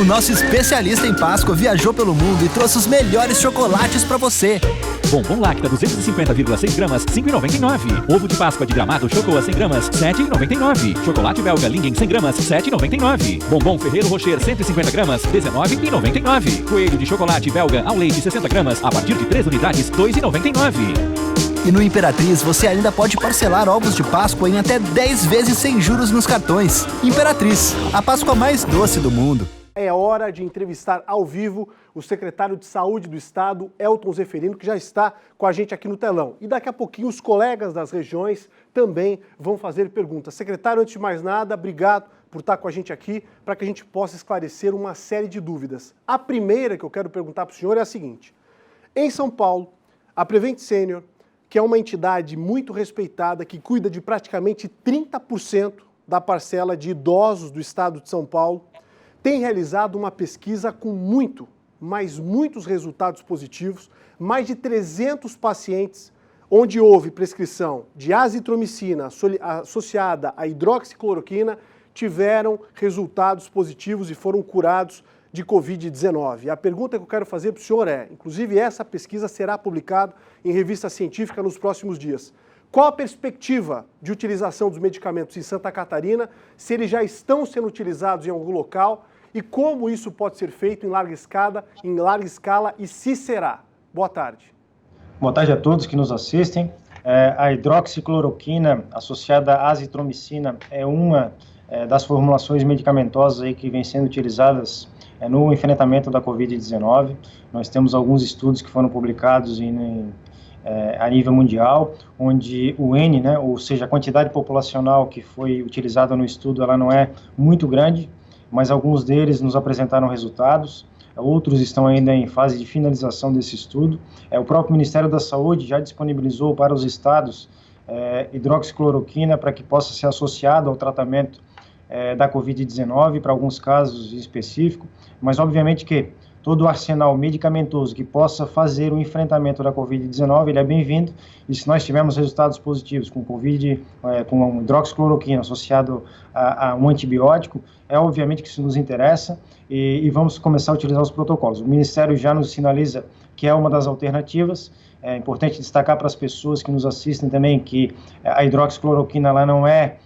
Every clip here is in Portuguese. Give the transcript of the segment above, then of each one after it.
O nosso especialista em Páscoa viajou pelo mundo e trouxe os melhores chocolates para você. Bombom Lacta 250,6 gramas, 5,99. Ovo de Páscoa de Gramado Chocoa 100 gramas, 7,99. Chocolate belga Lingen 100 gramas, 7,99. Bombom Ferreiro Rocher 150 gramas, 19,99. Coelho de chocolate belga ao leite 60 gramas, a partir de 3 unidades, 2,99. E no Imperatriz você ainda pode parcelar ovos de Páscoa em até 10 vezes sem juros nos cartões. Imperatriz, a Páscoa mais doce do mundo. É hora de entrevistar ao vivo o secretário de Saúde do Estado, Elton Zeferino, que já está com a gente aqui no telão. E daqui a pouquinho os colegas das regiões também vão fazer perguntas. Secretário, antes de mais nada, obrigado por estar com a gente aqui para que a gente possa esclarecer uma série de dúvidas. A primeira que eu quero perguntar para o senhor é a seguinte. Em São Paulo, a Prevent Senior, que é uma entidade muito respeitada, que cuida de praticamente 30% da parcela de idosos do estado de São Paulo, tem realizado uma pesquisa com muitos resultados positivos, mais de 300 pacientes, onde houve prescrição de azitromicina associada à hidroxicloroquina, tiveram resultados positivos e foram curados de Covid-19. A pergunta que eu quero fazer para o senhor é, inclusive essa pesquisa será publicada em revista científica nos próximos dias. Qual a perspectiva de utilização dos medicamentos em Santa Catarina, se eles já estão sendo utilizados em algum local e como isso pode ser feito em larga escala e se será? Boa tarde. Boa tarde a todos que nos assistem. A hidroxicloroquina associada à azitromicina é uma das formulações medicamentosas aí que vem sendo utilizadas no enfrentamento da Covid-19. Nós temos alguns estudos que foram publicados a nível mundial, onde o N, ou seja, a quantidade populacional que foi utilizada no estudo, ela não é muito grande, mas alguns deles nos apresentaram resultados, outros estão ainda em fase de finalização desse estudo. O próprio Ministério da Saúde já disponibilizou para os estados hidroxicloroquina para que possa ser associado ao tratamento da Covid-19, para alguns casos específicos, mas obviamente que todo o arsenal medicamentoso que possa fazer o enfrentamento da Covid-19, ele é bem-vindo, e se nós tivermos resultados positivos com com hidroxicloroquina associado a um antibiótico, obviamente que isso nos interessa e vamos começar a utilizar os protocolos. O Ministério já nos sinaliza que é uma das alternativas. É importante destacar para as pessoas que nos assistem também que a hidroxicloroquina ela não é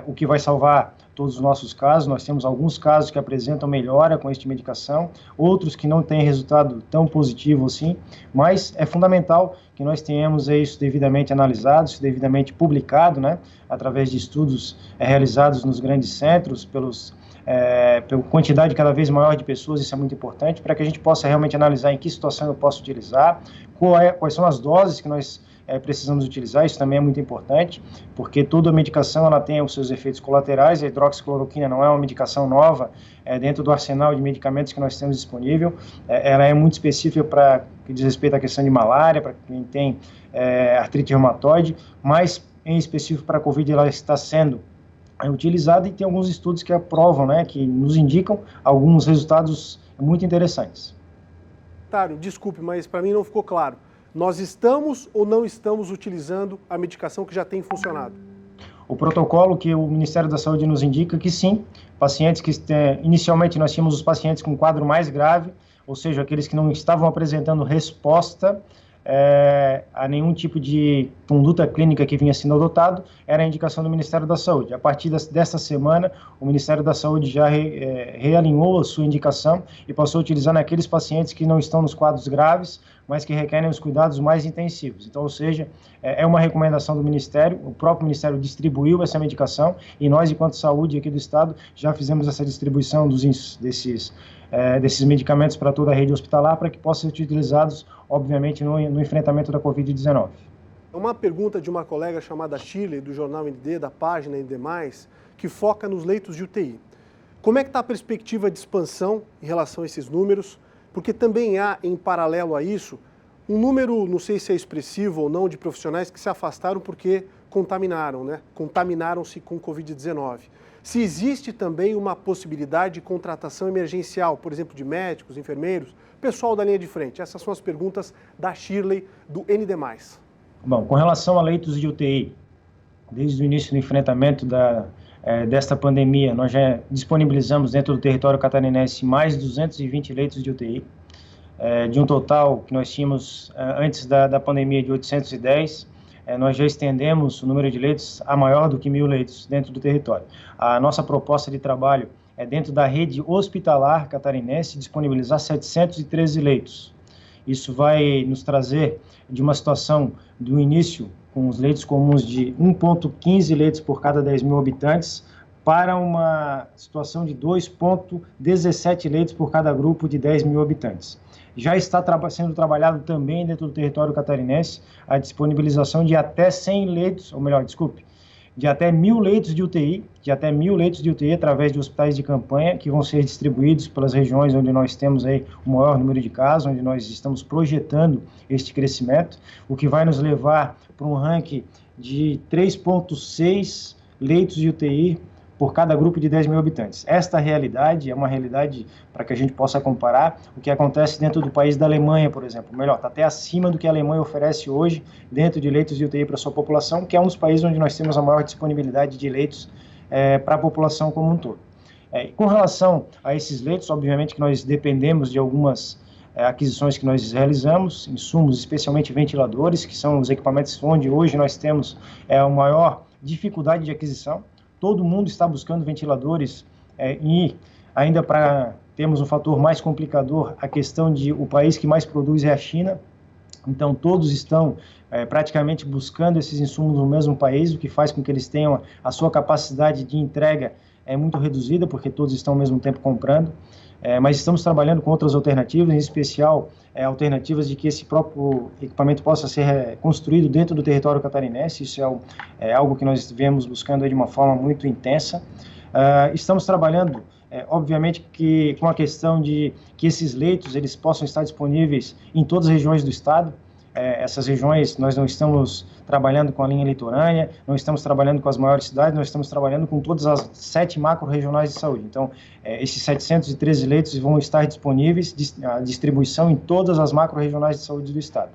o que vai salvar todos os nossos casos. Nós temos alguns casos que apresentam melhora com esta medicação, outros que não têm resultado tão positivo assim, mas é fundamental que nós tenhamos isso devidamente analisado, isso devidamente publicado, através de estudos realizados nos grandes centros, pela quantidade cada vez maior de pessoas. Isso é muito importante, para que a gente possa realmente analisar em que situação eu posso utilizar, quais são as doses que nós precisamos utilizar. Isso também é muito importante, porque toda medicação ela tem os seus efeitos colaterais. A hidroxicloroquina não é uma medicação nova dentro do arsenal de medicamentos que nós temos disponível. Ela é muito específica para que diz respeito à questão de malária, para quem tem artrite reumatoide, mas em específico para a Covid ela está sendo utilizada e tem alguns estudos que aprovam, que nos indicam alguns resultados muito interessantes. Desculpe, mas para mim não ficou claro. Nós estamos ou não estamos utilizando a medicação que já tem funcionado? O protocolo que o Ministério da Saúde nos indica que sim, pacientes que inicialmente nós tínhamos os pacientes com quadro mais grave, ou seja, aqueles que não estavam apresentando resposta a nenhum tipo de conduta clínica que vinha sendo adotado, era a indicação do Ministério da Saúde. A partir desta semana, o Ministério da Saúde já realinhou a sua indicação e passou a utilizar naqueles pacientes que não estão nos quadros graves, mas que requerem os cuidados mais intensivos. Então, ou seja, é uma recomendação do Ministério, o próprio Ministério distribuiu essa medicação e nós, enquanto saúde aqui do Estado, já fizemos essa distribuição desses medicamentos para toda a rede hospitalar, para que possam ser utilizados, obviamente, no enfrentamento da Covid-19. Uma pergunta de uma colega chamada Shirley, do jornal ND, da página ND+, que foca nos leitos de UTI. Como é que está a perspectiva de expansão em relação a esses números? Porque também há, em paralelo a isso, um número, não sei se é expressivo ou não, de profissionais que se afastaram porque contaminaram-se com Covid-19. Se existe também uma possibilidade de contratação emergencial, por exemplo, de médicos, enfermeiros, pessoal da linha de frente. Essas são as perguntas da Shirley, do ND+. Bom, com relação a leitos de UTI, desde o início do enfrentamento desta pandemia, nós já disponibilizamos dentro do território catarinense mais 220 leitos de UTI, de um total que nós tínhamos antes da pandemia de 810, nós já estendemos o número de leitos a maior do que 1.000 leitos dentro do território. A nossa proposta de trabalho é dentro da rede hospitalar catarinense disponibilizar 713 leitos. Isso vai nos trazer de uma situação do início com os leitos comuns de 1,15 leitos por cada 10.000 habitantes para uma situação de 2,17 leitos por cada grupo de 10.000 habitantes. Já está sendo trabalhado também dentro do território catarinense a disponibilização de até 100 leitos, ou melhor, desculpe, de até 1.000 leitos de UTI, através de hospitais de campanha, que vão ser distribuídos pelas regiões onde nós temos aí o maior número de casos, onde nós estamos projetando este crescimento, o que vai nos levar para um ranking de 3,6 leitos de UTI por cada grupo de 10.000 habitantes. Esta realidade é uma realidade para que a gente possa comparar o que acontece dentro do país da Alemanha, por exemplo. Melhor, está até acima do que a Alemanha oferece hoje dentro de leitos de UTI para a sua população, que é um dos países onde nós temos a maior disponibilidade de leitos para a população como um todo. Com relação a esses leitos, obviamente que nós dependemos de algumas aquisições que nós realizamos, insumos, especialmente ventiladores, que são os equipamentos onde hoje nós temos a maior dificuldade de aquisição. Todo mundo está buscando ventiladores e ainda para termos um fator mais complicador, a questão de o país que mais produz é a China. Então todos estão praticamente buscando esses insumos no mesmo país, o que faz com que eles tenham a sua capacidade de entrega muito reduzida, porque todos estão ao mesmo tempo comprando. Mas estamos trabalhando com outras alternativas, em especial alternativas de que esse próprio equipamento possa ser construído dentro do território catarinense. Isso é algo que nós viemos buscando de uma forma muito intensa. Estamos trabalhando, obviamente, que com a questão de que esses leitos eles possam estar disponíveis em todas as regiões do estado. Essas regiões, nós não estamos trabalhando com a linha litorânea, não estamos trabalhando com as maiores cidades, nós estamos trabalhando com todas as 7 macro-regionais de saúde. Então, esses 713 leitos vão estar disponíveis, a distribuição em todas as macro-regionais de saúde do estado.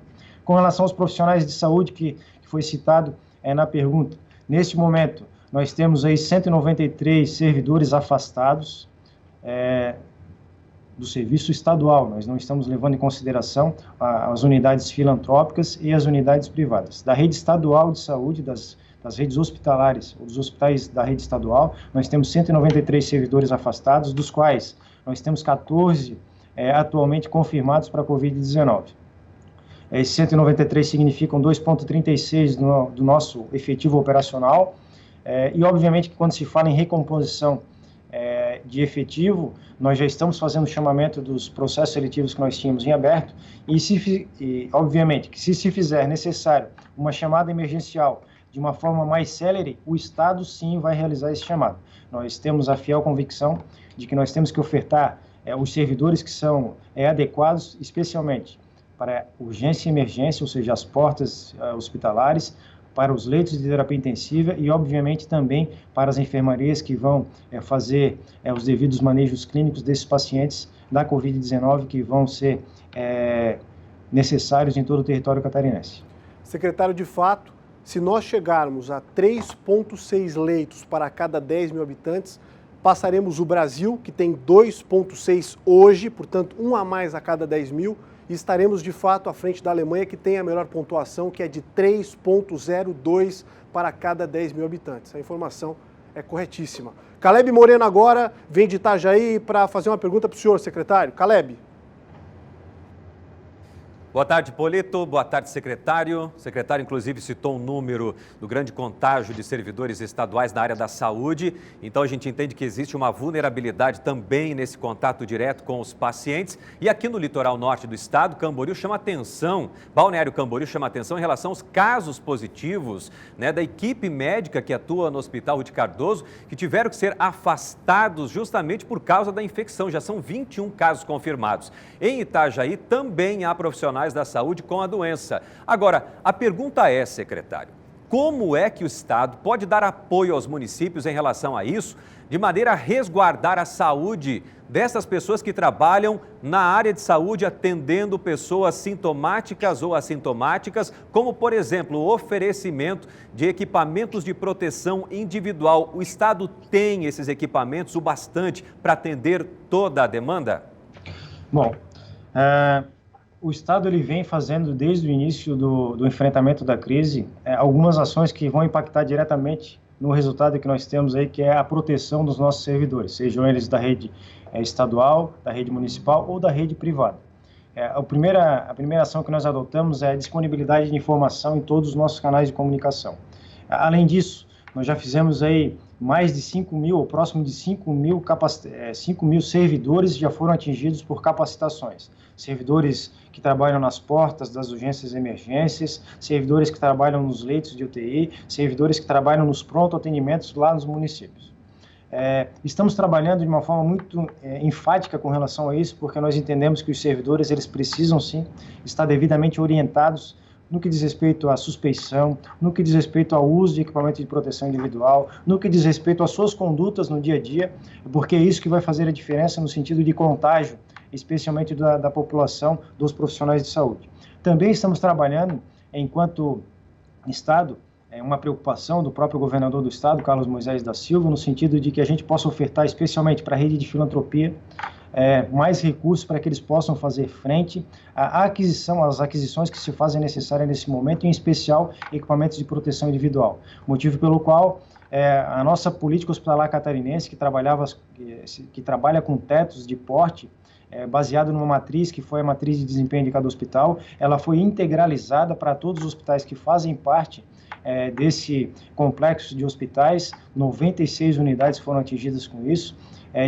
Com relação aos profissionais de saúde, que foi citado na pergunta, neste momento, nós temos aí 193 servidores afastados, do serviço estadual, nós não estamos levando em consideração as unidades filantrópicas e as unidades privadas. Da rede estadual de saúde, das redes hospitalares, ou dos hospitais da rede estadual, nós temos 193 servidores afastados, dos quais nós temos 14 atualmente confirmados para a Covid-19. Esses 193 significam 2,36 do nosso efetivo operacional, e obviamente que quando se fala em recomposição de efetivo, nós já estamos fazendo o chamamento dos processos seletivos que nós tínhamos em aberto e obviamente, que se fizer necessário uma chamada emergencial de uma forma mais célere, o Estado sim vai realizar esse chamado. Nós temos a fiel convicção de que nós temos que ofertar os servidores que são adequados, especialmente para urgência e emergência, ou seja, as portas hospitalares, para os leitos de terapia intensiva e, obviamente, também para as enfermarias que vão fazer os devidos manejos clínicos desses pacientes da Covid-19 que vão ser necessários em todo o território catarinense. Secretário, de fato, se nós chegarmos a 3,6 leitos para cada 10.000 habitantes, passaremos o Brasil, que tem 2,6 hoje, portanto, um a mais a cada 10.000, e estaremos de fato à frente da Alemanha, que tem a melhor pontuação, que é de 3,02 para cada 10.000 habitantes. A informação é corretíssima. Caleb Moreno agora vem de Itajaí para fazer uma pergunta para o senhor, secretário. Caleb. Boa tarde, Polito. Boa tarde, secretário. O secretário, inclusive, citou um número do grande contágio de servidores estaduais na área da saúde. Então, a gente entende que existe uma vulnerabilidade também nesse contato direto com os pacientes. E aqui no litoral norte do estado, Camboriú chama atenção, Balneário Camboriú chama atenção em relação aos casos positivos, da equipe médica que atua no Hospital Ruth Cardoso, que tiveram que ser afastados justamente por causa da infecção. Já são 21 casos confirmados. Em Itajaí, também há profissionais da saúde com a doença. Agora, a pergunta é, secretário, Como é que o Estado pode dar apoio aos municípios em relação a isso, de maneira a resguardar a saúde dessas pessoas que trabalham na área de saúde atendendo pessoas sintomáticas ou assintomáticas, como, por exemplo, o oferecimento de equipamentos de proteção individual? O Estado tem esses equipamentos o bastante para atender toda a demanda? Bom, o Estado ele vem fazendo desde o início do enfrentamento da crise algumas ações que vão impactar diretamente no resultado que nós temos aí, que é a proteção dos nossos servidores, sejam eles da rede estadual, da rede municipal ou da rede privada. A primeira ação que nós adotamos é a disponibilidade de informação em todos os nossos canais de comunicação. Além disso, nós já fizemos aí mais de 5 mil, ou próximo de 5 mil servidores já foram atingidos por capacitações. Servidores que trabalham nas portas das urgências e emergências, servidores que trabalham nos leitos de UTI, servidores que trabalham nos pronto-atendimentos lá nos municípios. Estamos trabalhando de uma forma muito enfática com relação a isso, porque nós entendemos que os servidores eles precisam sim estar devidamente orientados no que diz respeito à suspeição, no que diz respeito ao uso de equipamento de proteção individual, no que diz respeito às suas condutas no dia a dia, porque é isso que vai fazer a diferença no sentido de contágio, especialmente da população, dos profissionais de saúde. Também estamos trabalhando, enquanto Estado, uma preocupação do próprio governador do Estado, Carlos Moisés da Silva, no sentido de que a gente possa ofertar, especialmente para a rede de filantropia, mais recursos para que eles possam fazer frente às aquisições que se fazem necessárias nesse momento, em especial equipamentos de proteção individual. Motivo pelo qual a nossa política hospitalar catarinense, que trabalha com tetos de porte, baseado numa matriz que foi a matriz de desempenho de cada hospital, ela foi integralizada para todos os hospitais que fazem parte desse complexo de hospitais. 96 unidades foram atingidas com isso,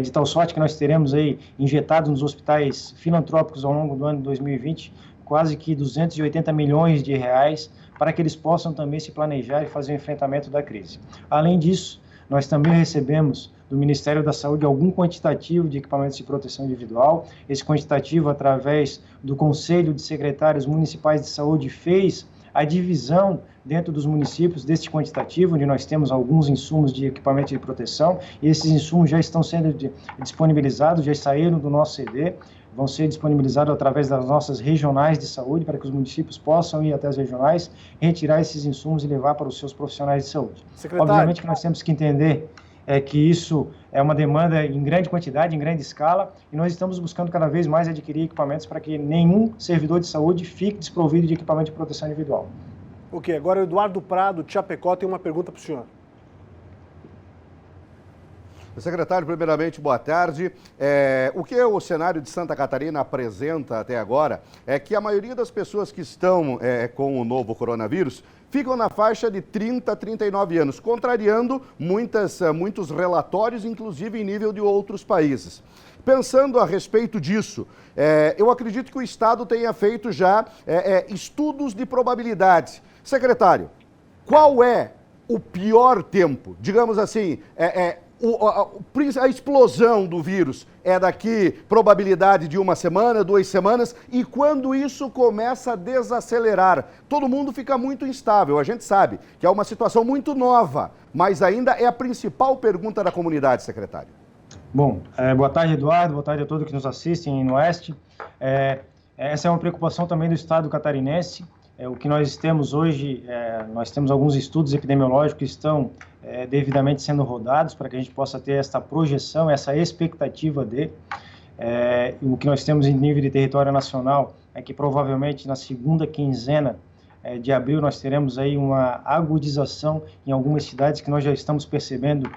de tal sorte que nós teremos aí injetado nos hospitais filantrópicos ao longo do ano de 2020 quase que 280 milhões de reais para que eles possam também se planejar e fazer o enfrentamento da crise. Além disso, nós também recebemos do Ministério da Saúde algum quantitativo de equipamentos de proteção individual. Esse quantitativo, através do Conselho de Secretários Municipais de Saúde, fez a divisão dentro dos municípios deste quantitativo, onde nós temos alguns insumos de equipamento de proteção, e esses insumos já estão sendo disponibilizados, já saíram do nosso CD, vão ser disponibilizados através das nossas regionais de saúde, para que os municípios possam ir até as regionais, retirar esses insumos e levar para os seus profissionais de saúde. Secretário. Obviamente que nós temos que entender que isso é uma demanda em grande quantidade, em grande escala, e nós estamos buscando cada vez mais adquirir equipamentos para que nenhum servidor de saúde fique desprovido de equipamento de proteção individual. Ok, agora o Eduardo Prado, de Chapecó, tem uma pergunta para o senhor. Secretário, primeiramente, boa tarde. O que o cenário de Santa Catarina apresenta até agora é que a maioria das pessoas que estão com o novo coronavírus ficam na faixa de 30 a 39 anos, contrariando muitos relatórios, inclusive em nível de outros países. Pensando a respeito disso, eu acredito que o Estado tenha feito já estudos de probabilidade. Secretário, qual é o pior tempo? Digamos assim, a explosão do vírus é daqui probabilidade de 1 semana, 2 semanas, e quando isso começa a desacelerar, todo mundo fica muito instável. A gente sabe que é uma situação muito nova, mas ainda é a principal pergunta da comunidade, secretário. Bom, boa tarde, Eduardo, boa tarde a todos que nos assistem no Oeste. Essa é uma preocupação também do Estado catarinense. O que nós temos hoje, nós temos alguns estudos epidemiológicos que estão devidamente sendo rodados para que a gente possa ter esta projeção, essa expectativa o que nós temos em nível de território nacional é que provavelmente na segunda quinzena de abril nós teremos aí uma agudização em algumas cidades que nós já estamos percebendo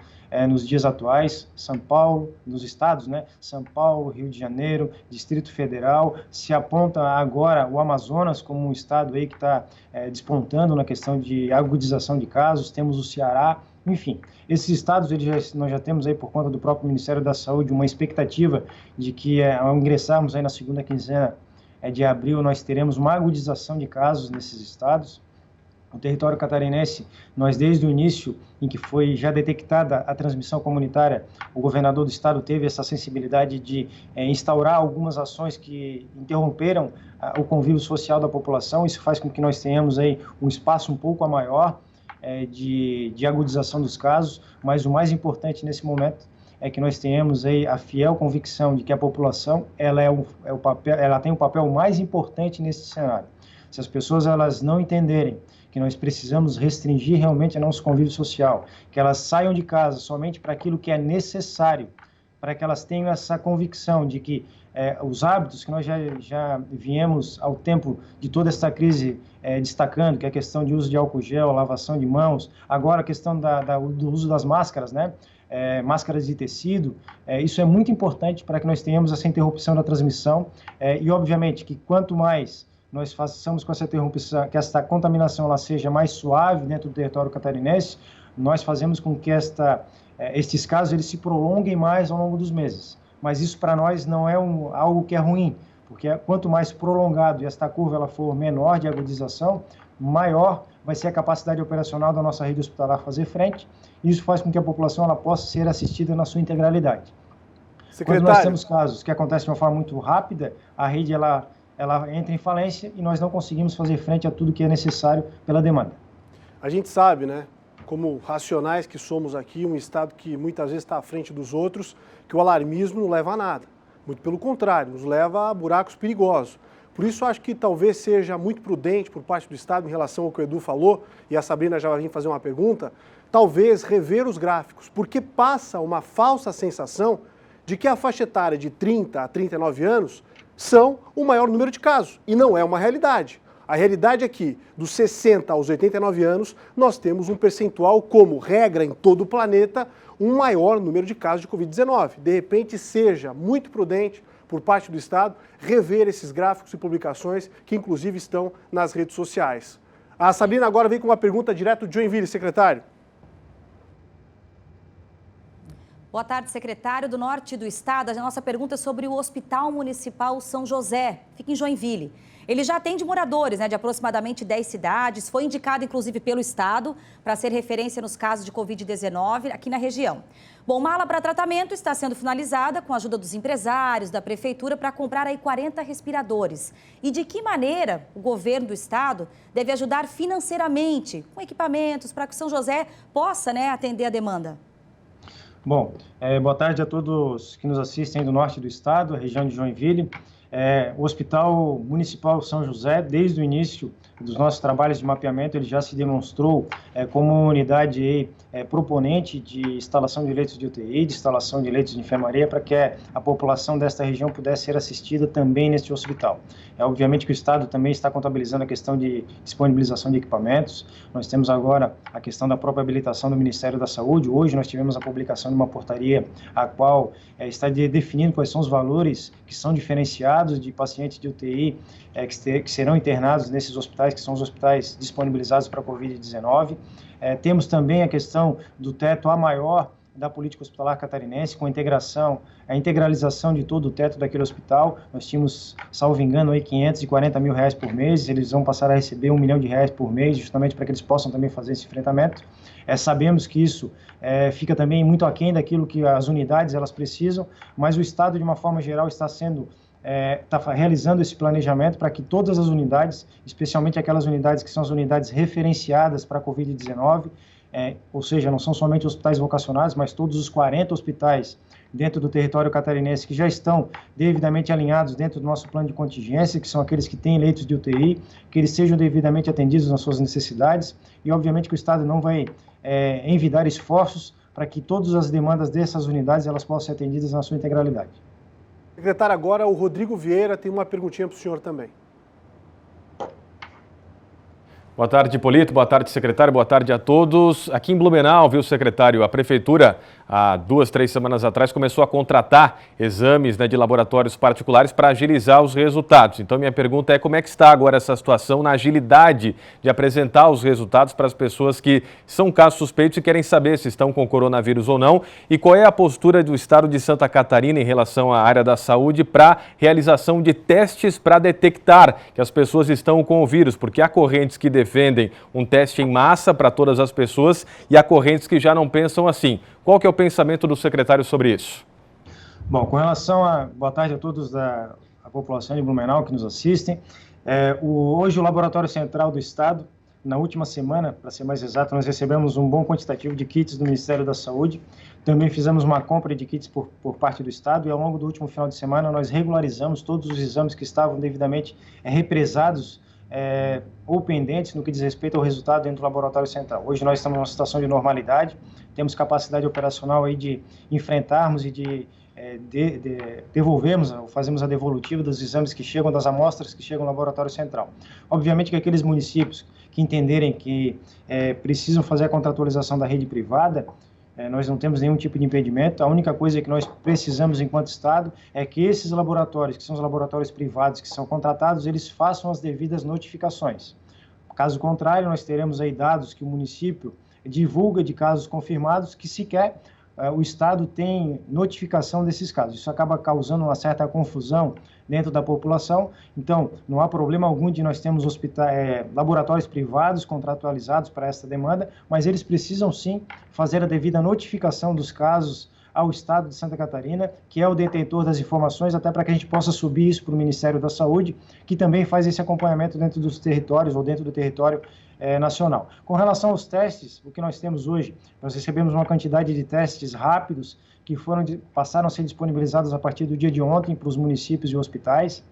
nos dias atuais. São Paulo, nos estados, né? São Paulo, Rio de Janeiro, Distrito Federal, se aponta agora o Amazonas como um estado aí que está despontando na questão de agudização de casos, temos o Ceará, enfim, esses estados nós já temos aí por conta do próprio Ministério da Saúde uma expectativa de que ao ingressarmos aí na segunda quinzena de abril nós teremos uma agudização de casos nesses estados. O território catarinense, nós desde o início em que foi já detectada a transmissão comunitária, o governador do estado teve essa sensibilidade de instaurar algumas ações que interromperam o convívio social da população. Isso faz com que nós tenhamos aí um espaço um pouco maior de agudização dos casos, mas o mais importante nesse momento é que nós tenhamos aí a fiel convicção de que a população ela tem o papel mais importante nesse cenário. Se as pessoas elas não entenderem que nós precisamos restringir realmente o nosso convívio social, que elas saiam de casa somente para aquilo que é necessário, para que elas tenham essa convicção de que os hábitos que nós já viemos ao tempo de toda esta crise destacando, que é a questão de uso de álcool gel, lavação de mãos, agora a questão do uso das máscaras, né? Máscaras de tecido, isso é muito importante para que nós tenhamos essa interrupção da transmissão e, obviamente, que quanto mais nós façamos com essa interrupção, que essa contaminação ela seja mais suave dentro do território catarinense, nós fazemos com que estes casos eles se prolonguem mais ao longo dos meses. Mas isso para nós não é algo que é ruim, porque quanto mais prolongado e esta curva ela for menor de agudização, maior vai ser a capacidade operacional da nossa rede hospitalar fazer frente, e isso faz com que a população ela possa ser assistida na sua integralidade. Secretário. Quando nós temos casos que acontecem de uma forma muito rápida, a rede ela entra em falência e nós não conseguimos fazer frente a tudo que é necessário pela demanda. A gente sabe, né, como racionais que somos aqui, um Estado que muitas vezes está à frente dos outros, que o alarmismo não leva a nada. Muito pelo contrário, nos leva a buracos perigosos. Por isso, acho que talvez seja muito prudente por parte do Estado, em relação ao que o Edu falou, e a Sabrina já vai vir fazer uma pergunta, talvez rever os gráficos, porque passa uma falsa sensação de que a faixa etária de 30 a 39 anos são o maior número de casos, e não é uma realidade. A realidade é que, dos 60 aos 89 anos, nós temos um percentual, como regra em todo o planeta, um maior número de casos de Covid-19. De repente, seja muito prudente, por parte do Estado, rever esses gráficos e publicações que, inclusive, estão nas redes sociais. A Sabrina agora vem com uma pergunta direto de Joinville, secretário. Boa tarde, secretário. Do norte do estado, a nossa pergunta é sobre o Hospital Municipal São José, fica em Joinville. Ele já atende moradores de aproximadamente 10 cidades, foi indicado inclusive pelo Estado para ser referência nos casos de Covid-19 aqui na região. Bom, uma ala para tratamento está sendo finalizada com a ajuda dos empresários, da Prefeitura, para comprar aí 40 respiradores. E de que maneira o governo do Estado deve ajudar financeiramente, com equipamentos, para que São José possa atender a demanda? Bom, boa tarde a todos que nos assistem do norte do estado, a região de Joinville. O Hospital Municipal São José, desde o início dos nossos trabalhos de mapeamento, ele já se demonstrou como uma unidade proponente de instalação de leitos de UTI, de instalação de leitos de enfermaria, para que a população desta região pudesse ser assistida também neste hospital. Obviamente que o Estado também está contabilizando a questão de disponibilização de equipamentos. Nós temos agora a questão da própria habilitação do Ministério da Saúde. Hoje nós tivemos a publicação de uma portaria a qual está definindo quais são os valores que são diferenciados de pacientes de UTI que serão internados nesses hospitais, que são os hospitais disponibilizados para a Covid-19. Temos também a questão do teto A maior da política hospitalar catarinense, com a integralização de todo o teto daquele hospital. Nós tínhamos, salvo engano, aí R$540 mil por mês, eles vão passar a receber R$1 milhão por mês, justamente para que eles possam também fazer esse enfrentamento. Sabemos que isso fica também muito aquém daquilo que as unidades elas precisam, mas o Estado, de uma forma geral, está realizando esse planejamento para que todas as unidades, especialmente aquelas unidades que são as unidades referenciadas para a Covid-19, ou seja, não são somente hospitais vocacionados, mas todos os 40 hospitais dentro do território catarinense que já estão devidamente alinhados dentro do nosso plano de contingência, que são aqueles que têm leitos de UTI, que eles sejam devidamente atendidos nas suas necessidades, e obviamente que o Estado não vai envidar esforços para que todas as demandas dessas unidades elas possam ser atendidas na sua integralidade. Secretário, agora o Rodrigo Vieira tem uma perguntinha para o senhor também. Boa tarde, Polito. Boa tarde, secretário. Boa tarde a todos. Aqui em Blumenau, viu, secretário, a Prefeitura, há 2, 3 semanas atrás, começou a contratar exames de laboratórios particulares para agilizar os resultados. Então, minha pergunta é como é que está agora essa situação na agilidade de apresentar os resultados para as pessoas que são casos suspeitos e querem saber se estão com coronavírus ou não, e qual é a postura do Estado de Santa Catarina em relação à área da saúde para realização de testes para detectar que as pessoas estão com o vírus, porque há correntes que defendem um teste em massa para todas as pessoas e há correntes que já não pensam assim. Qual que é o pensamento do secretário sobre isso? Bom, com relação a... Boa tarde a todos da população de Blumenau que nos assistem. Hoje o Laboratório Central do Estado Na última semana, para ser mais exato, nós recebemos um bom quantitativo de kits do Ministério da Saúde. Também fizemos uma compra de kits por parte do Estado e ao longo do último final de semana nós regularizamos todos os exames que estavam devidamente represados ou pendentes no que diz respeito ao resultado dentro do laboratório central. Hoje nós estamos numa situação de normalidade, temos capacidade operacional aí de enfrentarmos e de devolvermos, ou fazemos a devolutiva dos exames que chegam, das amostras que chegam no laboratório central. Obviamente que aqueles municípios que entenderem que precisam fazer a contratualização da rede privada, nós não temos nenhum tipo de impedimento. A única coisa que nós precisamos enquanto Estado é que esses laboratórios, que são os laboratórios privados que são contratados, eles façam as devidas notificações. Caso contrário, nós teremos aí dados que o município divulga de casos confirmados que sequer o Estado tem notificação desses casos. Isso acaba causando uma certa confusão dentro da população. Então, não há problema algum de nós termos laboratórios privados contratualizados para essa demanda, mas eles precisam sim fazer a devida notificação dos casos ao Estado de Santa Catarina, que é o detentor das informações, até para que a gente possa subir isso para o Ministério da Saúde, que também faz esse acompanhamento dentro dos territórios ou dentro do território nacional. Com relação aos testes, o que nós temos hoje, nós recebemos uma quantidade de testes rápidos que passaram a ser disponibilizados a partir do dia de ontem para os municípios e hospitais.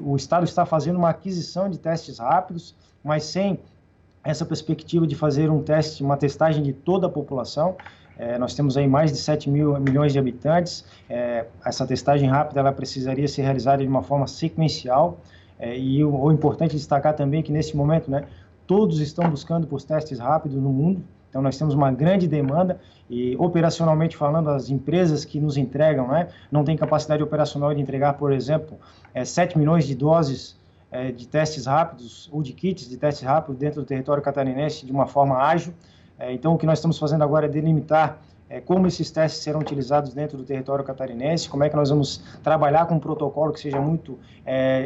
O Estado está fazendo uma aquisição de testes rápidos, mas sem essa perspectiva de fazer uma testagem de toda a população. Nós temos aí mais de 7 milhões de habitantes. Essa testagem rápida ela precisaria ser realizada de uma forma sequencial. E o importante destacar também que nesse momento, todos estão buscando por testes rápidos no mundo. Então nós temos uma grande demanda e operacionalmente falando, as empresas que nos entregam, não têm capacidade operacional de entregar, por exemplo, 7 milhões de doses de testes rápidos ou de kits de testes rápidos dentro do território catarinense de uma forma ágil. Então, o que nós estamos fazendo agora é delimitar como esses testes serão utilizados dentro do território catarinense, como é que nós vamos trabalhar com um protocolo que seja muito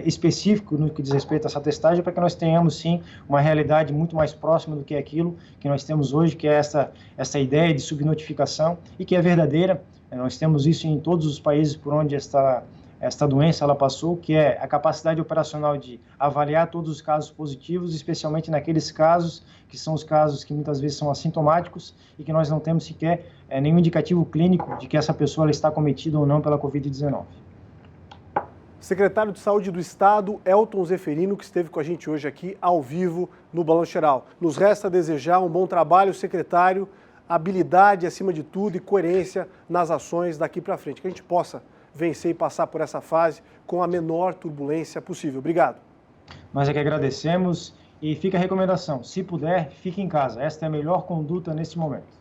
específico no que diz respeito a essa testagem, para que nós tenhamos, sim, uma realidade muito mais próxima do que aquilo que nós temos hoje, que é essa ideia de subnotificação e que é verdadeira. Nós temos isso em todos os países por onde esta doença ela passou, que é a capacidade operacional de avaliar todos os casos positivos, especialmente naqueles casos que são os casos que muitas vezes são assintomáticos e que nós não temos sequer nenhum indicativo clínico de que essa pessoa ela está acometida ou não pela Covid-19. Secretário de Saúde do Estado, Elton Zeferino, que esteve com a gente hoje aqui ao vivo no Balanço Geral. Nos resta desejar um bom trabalho, secretário, habilidade acima de tudo e coerência nas ações daqui para frente, que a gente possa vencer e passar por essa fase com a menor turbulência possível. Obrigado. Nós é que agradecemos e fica a recomendação, se puder, fique em casa. Esta é a melhor conduta neste momento.